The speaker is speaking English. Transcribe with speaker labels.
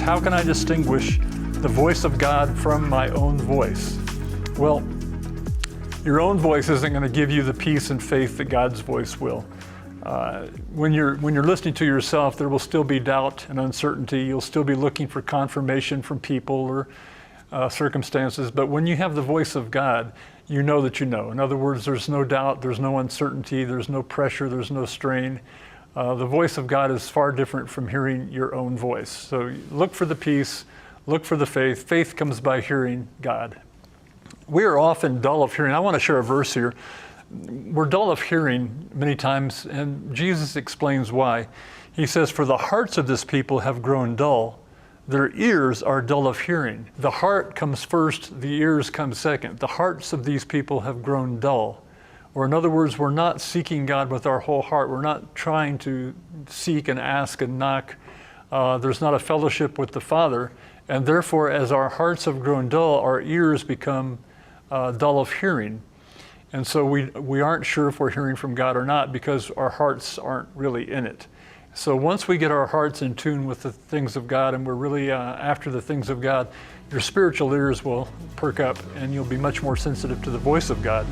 Speaker 1: how can I distinguish the voice of God from my own voice? Well, your own voice isn't going to give you the peace and faith that God's voice will. When you're listening to yourself, there will still be doubt and uncertainty. You'll still be looking for confirmation from people or circumstances. But when you have the voice of God, you know that you know. In other words, there's no doubt, there's no uncertainty, there's no pressure, there's no strain. The voice of God is far different from hearing your own voice. So look for the peace, look for the faith. Faith comes by hearing God. We are often dull of hearing. I want to share a verse here. We're dull of hearing many times, and Jesus explains why. He says, "For the hearts of this people have grown dull. Their ears are dull of hearing." The heart comes first, the ears come second. The hearts of these people have grown dull. Or in other words, we're not seeking God with our whole heart. We're not trying to seek and ask and knock. There's not a fellowship with the Father. And therefore, as our hearts have grown dull, our ears become dull of hearing. And so we aren't sure if we're hearing from God or not because our hearts aren't really in it. So once we get our hearts in tune with the things of God and we're really after the things of God, your spiritual ears will perk up and you'll be much more sensitive to the voice of God.